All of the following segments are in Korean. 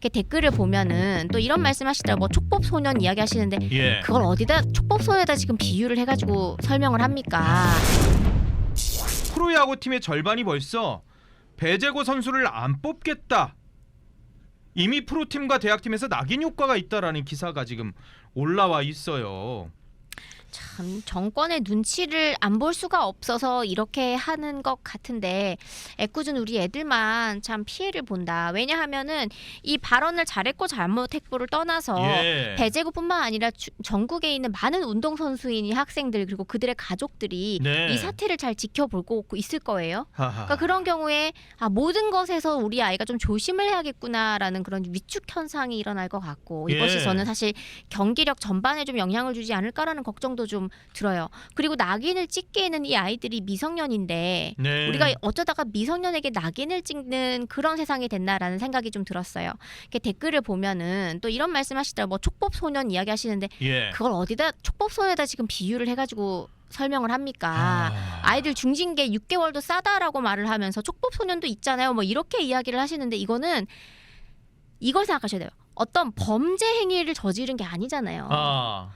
이렇게 댓글을 보면은 또 이런 말씀하시더라고. 뭐 촉법 소년 이야기하시는데 예. 그걸 어디다 촉법 소년에다 지금 비유를 해가지고 설명을 합니까? 프로야구팀의 절반이 벌써 배재고 선수를 안 뽑겠다. 이미 프로팀과 대학팀에서 낙인 효과가 있다라는 기사가 지금 올라와 있어요. 참 정권의 눈치를 안 볼 수가 없어서 이렇게 하는 것 같은데 애꿎은 우리 애들만 참 피해를 본다. 왜냐하면은 이 발언을 잘했고 잘못했고를 떠나서 예. 배제구뿐만 아니라 전국에 있는 많은 운동선수인 학생들 그리고 그들의 가족들이 네. 이 사태를 잘 지켜보고 있을 거예요. 하하. 그러니까 그런 경우에 모든 것에서 우리 아이가 좀 조심을 해야겠구나라는 그런 위축 현상이 일어날 것 같고 이것이 예. 저는 사실 경기력 전반에 좀 영향을 주지 않을까라는 걱정도 좀 들어요. 그리고 낙인을 찍기에는 이 아이들이 미성년인데 네. 우리가 어쩌다가 미성년에게 낙인을 찍는 그런 세상이 됐나라는 생각이 좀 들었어요. 이렇게 댓글을 보면은 또 이런 말씀하시더라고. 뭐 촉법 소년 이야기하시는데 예. 그걸 어디다 촉법 소년에다 지금 비유를 해가지고 설명을 합니까? 아이들 중징계 6개월도 싸다라고 말을 하면서 촉법 소년도 있잖아요. 뭐 이렇게 이야기를 하시는데 이거는 이걸 생각하셔야 돼요. 어떤 범죄 행위를 저지른 게 아니잖아요.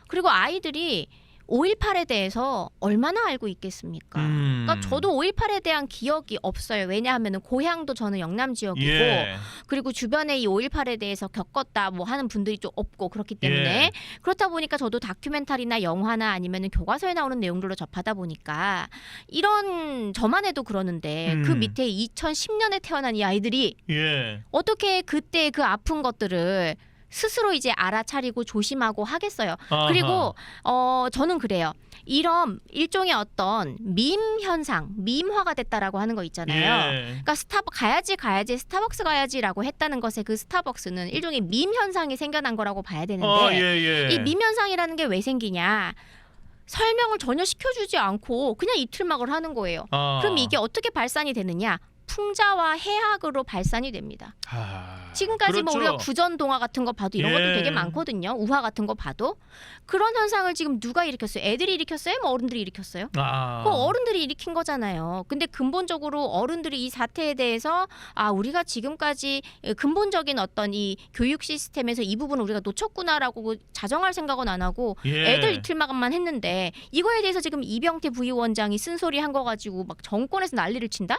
그리고 아이들이 5.18에 대해서 얼마나 알고 있겠습니까? 그러니까 저도 5.18에 대한 기억이 없어요. 왜냐하면 고향도 저는 영남 지역이고 예. 그리고 주변에 이 5.18에 대해서 겪었다 뭐 하는 분들이 좀 없고 그렇기 때문에 예. 그렇다 보니까 저도 다큐멘터리나 영화나 아니면 교과서에 나오는 내용들로 접하다 보니까 이런 저만 해도 그러는데 그 밑에 2010년에 태어난 이 아이들이 예. 어떻게 그때 그 아픈 것들을 스스로 이제 알아차리고 조심하고 하겠어요. 아하. 그리고 저는 그래요. 이런 일종의 어떤 밈 현상, 밈화가 됐다라고 하는 거 있잖아요. 예. 그러니까 가야지 스타벅스 가야지라고 했다는 것에 그 스타벅스는 일종의 밈 현상이 생겨난 거라고 봐야 되는데 예. 이 밈 현상이라는 게 왜 생기냐? 설명을 전혀 시켜주지 않고 그냥 이틀막을 하는 거예요. 그럼 이게 어떻게 발산이 되느냐? 풍자와 해악으로 발산이 됩니다. 지금까지 그렇죠. 뭐 우리가 구전 동화 같은 거 봐도 이런 예. 것도 되게 많거든요. 우화 같은 거 봐도 그런 현상을 지금 누가 일으켰어요? 애들이 일으켰어요? 뭐 어른들이 일으켰어요? 그 어른들이 일으킨 거잖아요. 근데 근본적으로 어른들이 이 사태에 대해서 우리가 지금까지 근본적인 어떤 이 교육 시스템에서 이 부분을 우리가 놓쳤구나라고 자정할 생각은 안 하고 예. 애들 이틀만만 했는데 이거에 대해서 지금 이병태 부위원장이 쓴소리 한 거 가지고 막 정권에서 난리를 친다?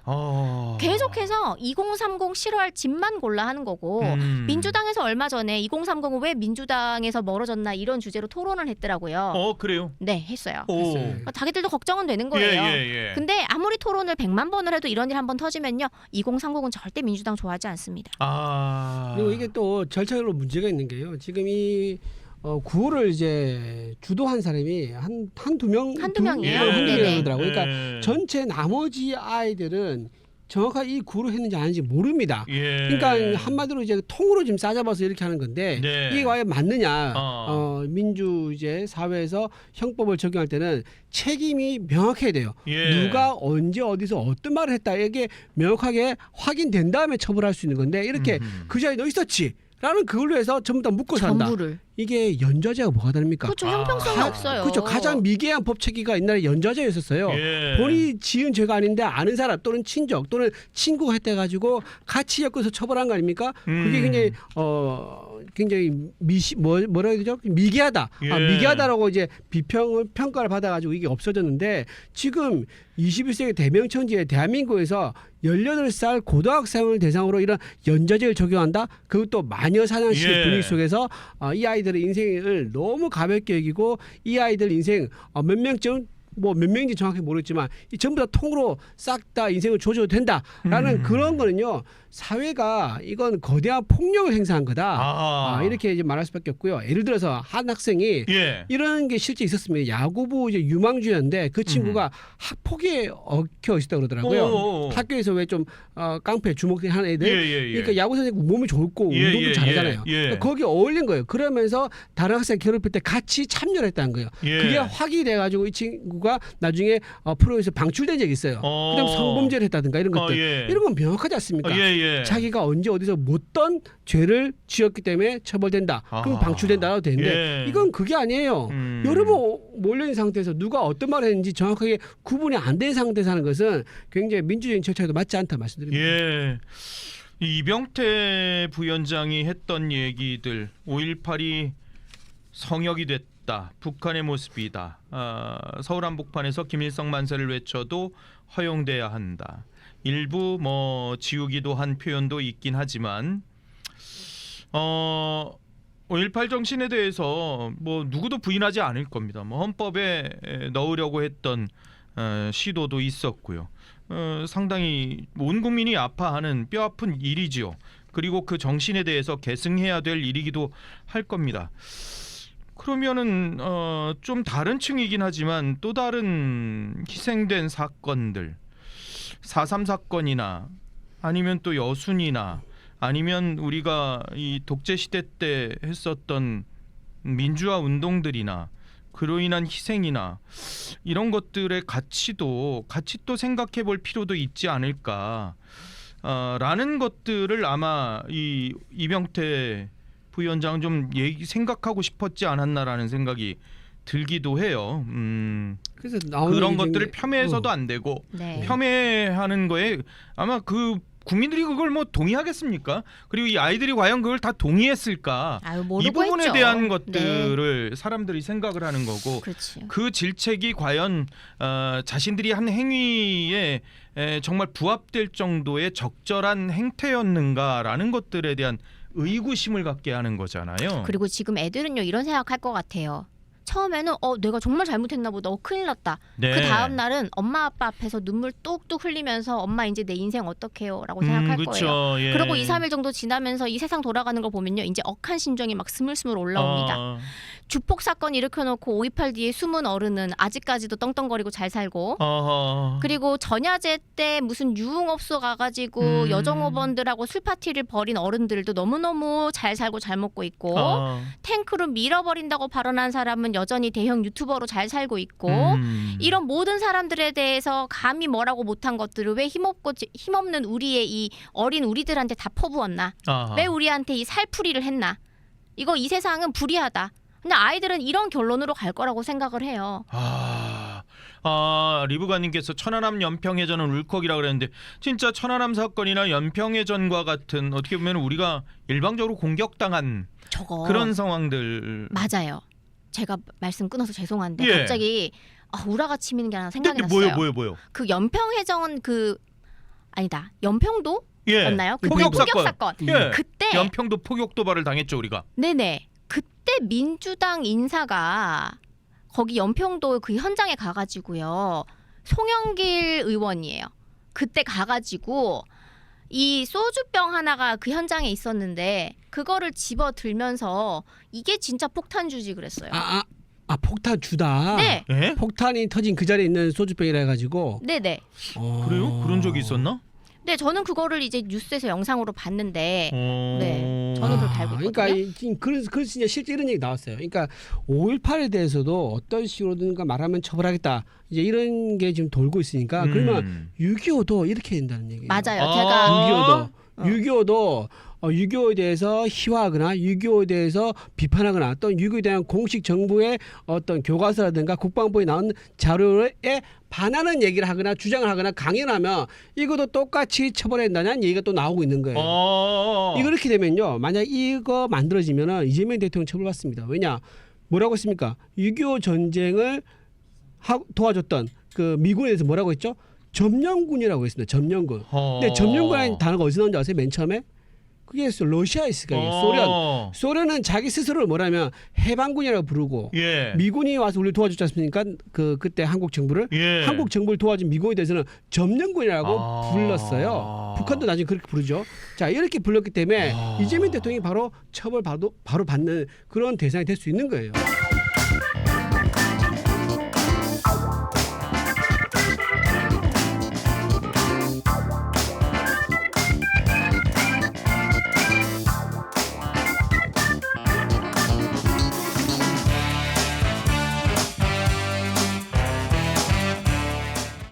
계속해서 2030 싫어할 집만 골라 하는 거고 민주당에서 얼마 전에 2030은 왜 민주당에서 멀어졌나 이런 주제로 토론을 했더라고요. 그래요? 네, 했어요. 오. 그러니까 자기들도 걱정은 되는 거예요. 예. 근데 아무리 토론을 100만 번을 해도 이런 일 한번 터지면요. 2030은 절대 민주당 좋아하지 않습니다. 그리고 이게 또 절차적으로 문제가 있는 게요. 지금 이 구호를 이제 주도한 사람이 한두 명이에요. 한두 명이에요. 그러더라고요. 그러니까 전체 나머지 아이들은 정확하게 이 구호를 했는지 아닌지 모릅니다. 그러니까 한마디로 이제 통으로 지금 싸잡아서 이렇게 하는 건데 네. 이게 과연 맞느냐? 민주 이제 사회에서 형법을 적용할 때는 책임이 명확해야 돼요. 누가 언제 어디서 어떤 말을 했다 이게 명확하게 확인된 다음에 처벌할 수 있는 건데 이렇게 그 자리에 너 있었지? 라는 그걸로 해서 전부 다 묶고 산다. 전부를. 이게 연좌제가 뭐가 다릅니까? 그렇죠. 형평성이 없어요. 그렇죠. 가장 미개한 법체계가 옛날에 연좌제였었어요. 본인이 지은 죄가 아닌데 아는 사람 또는 친족 또는 친구가 했다 가지고 같이 엮어서 처벌한 거 아닙니까? 그게 굉장히 뭐라 해야 되죠? 미개하다. 미개하다라고 이제 평가를 받아가지고 이게 없어졌는데 지금 21세기 대명천지에 대한민국에서 18살 고등학생을 대상으로 이런 연좌제를 적용한다? 그것도 마녀 사냥식의 분위기 속에서 이 아이들의 인생을 너무 가볍게 여기고 이 아이들 인생 몇 명쯤 몇 명인지 정확히 모르겠지만 이 전부 다 통으로 싹 다 인생을 조져도 된다라는 그런 거는요. 사회가 이건 거대한 폭력을 행사한 거다. 이렇게 이제 말할 수밖에 없고요. 예를 들어서 한 학생이 이런 게 실제 있었습니다. 야구부 이제 유망주였는데 그 친구가 학폭에 얽혀 있었다고 그러더라고요. 학교에서 왜 좀 깡패 주먹하는 애들. 그러니까 야구 선생님 몸이 좋고 운동도 잘하잖아요. 그러니까 거기에 어울린 거예요. 그러면서 다른 학생 괴롭힐 때 같이 참여를 했다는 거예요. 그게 확인이 돼가지고 이 친구가 나중에 프로에서 방출된 적이 있어요. 그다음 성범죄를 했다든가 이런 것들. 이런 건 명확하지 않습니까? 자기가 언제 어디서 못던 죄를 지었기 때문에 처벌된다. 그럼 방출된다라고 되는데 이건 그게 아니에요. 여러 번 몰려있는 상태에서 누가 어떤 말을 했는지 정확하게 구분이 안 된 상태에서 하는 것은 굉장히 민주적인 절차에도 맞지 않다 말씀드립니다. 이병태 부위원장이 했던 얘기들 5.18이 성역이 됐다. 북한의 모습이다. 서울 한복판에서 김일성 만세를 외쳐도 허용돼야 한다. 일부 뭐 지우기도 한 표현도 있긴 하지만 5.18 정신에 대해서 뭐 누구도 부인하지 않을 겁니다. 뭐 헌법에 넣으려고 했던 시도도 있었고요. 상당히 온 국민이 아파하는 뼈아픈 일이지요. 그리고 그 정신에 대해서 계승해야 될 일이기도 할 겁니다. 그러면은 좀 다른 층이긴 하지만 또 다른 희생된 사건들 4.3 사건이나 아니면 또 여순이나 아니면 우리가 이 독재 시대 때 했었던 민주화 운동들이나 그로 인한 희생이나 이런 것들의 가치도 생각해 볼 필요도 있지 않을까 라는 것들을 아마 이 이병태 부위원장은 좀 생각하고 싶었지 않았나라는 생각이 들기도 해요. 그래서 그런 것들을 폄훼해서도 안 되고 네. 폄훼하는 거에 아마 그 국민들이 그걸 뭐 동의하겠습니까? 그리고 이 아이들이 과연 그걸 다 동의했을까? 아유, 이 모르고 부분에 했죠. 대한 네. 것들을 사람들이 생각을 하는 거고 그렇지. 그 질책이 과연 자신들이 한 행위에 정말 부합될 정도의 적절한 행태였는가라는 것들에 대한 의구심을 갖게 하는 거잖아요. 그리고 지금 애들은요 이런 생각할 것 같아요. 처음에는 내가 정말 잘못했나 보다. 큰일 났다. 네. 그 다음 날은 엄마 아빠 앞에서 눈물 뚝뚝 흘리면서 엄마 이제 내 인생 어떡해요? 라고 생각할 그쵸. 거예요. 예. 그리고 2, 3일 정도 지나면서 이 세상 돌아가는 걸 보면요. 이제 억한 심정이 막 스물스물 올라옵니다. 주폭 사건 일으켜놓고 5.18 뒤에 숨은 어른은 아직까지도 떵떵거리고 잘 살고 그리고 전야제 때 무슨 유흥업소 가가지고 여정업원들하고 술 파티를 벌인 어른들도 너무너무 잘 살고 잘 먹고 있고 탱크로 밀어버린다고 발언한 사람은 여전히 대형 유튜버로 잘 살고 있고 이런 모든 사람들에 대해서 감히 뭐라고 못한 것들을 왜 힘없는 우리의 이 어린 우리들한테 다 퍼부었나? 왜 우리한테 이 살풀이를 했나? 이거 이 세상은 불의하다. 근데 아이들은 이런 결론으로 갈 거라고 생각을 해요. 리브가님께서 천안함 연평해전은 울컥이라 그랬는데 진짜 천안함 사건이나 연평해전과 같은 어떻게 보면 우리가 일방적으로 공격당한 저거 그런 상황들 맞아요. 제가 말씀 끊어서 죄송한데 예. 갑자기 우라가 치미는 게 하나 생각이 났어요. 뭐요? 그 연평해전 아니다. 연평도? 예. 였나요? 그때 포격 포격 사건. 사건. 예. 그때 연평도 포격 도발을 당했죠 우리가. 네네. 그때 민주당 인사가 거기 연평도 그 현장에 가가지고요. 송영길 의원이에요. 그때 가가지고 이 소주병 하나가 그 현장에 있었는데 그거를 집어 들면서 이게 진짜 폭탄주지 그랬어요. 폭탄 주다. 네. 예? 폭탄이 터진 그 자리에 있는 소주병이라 해가지고. 네네. 그래요? 그런 적이 있었나? 네, 저는 그거를 이제 뉴스에서 영상으로 봤는데, 네, 저는 그렇게 알고 있거든요. 그러니까 그래서 진짜 실제 이런 얘기 나왔어요. 그러니까 5.18에 대해서도 어떤 식으로든가 말하면 처벌하겠다. 이제 이런 게 지금 돌고 있으니까 그러면 6.25도 이렇게 된다는 얘기예요. 맞아요. 제가 6.25도 6.25에 대해서 희화하거나 6.25에 대해서 비판하거나 또는 6.25에 대한 공식 정부의 어떤 교과서라든가 국방부에 나온 자료에 반하는 얘기를 하거나 주장을 하거나 강연하면 이것도 똑같이 처벌해야 된다는 얘기가 또 나오고 있는 거예요. 이거 이렇게 되면요. 만약 이거 만들어지면은 이재명 대통령 처벌받습니다. 왜냐? 뭐라고 했습니까? 6.25 전쟁을 도와줬던 그 미군에 대해서 뭐라고 했죠? 점령군이라고 했습니다. 점령군. 근데 점령군이라는 단어가 어디서 나온지 아세요? 맨 처음에? 그게 러시아에 있으니까 소련은 자기 스스로를 뭐라면 해방군이라고 부르고 예. 미군이 와서 우리를 도와줬지 않습니까? 그때 한국 정부를 예. 한국 정부를 도와준 미군에 대해서는 점령군이라고 불렀어요. 북한도 나중에 그렇게 부르죠. 자 이렇게 불렀기 때문에 이재명 대통령이 바로 처벌 바로 받는 그런 대상이 될 수 있는 거예요.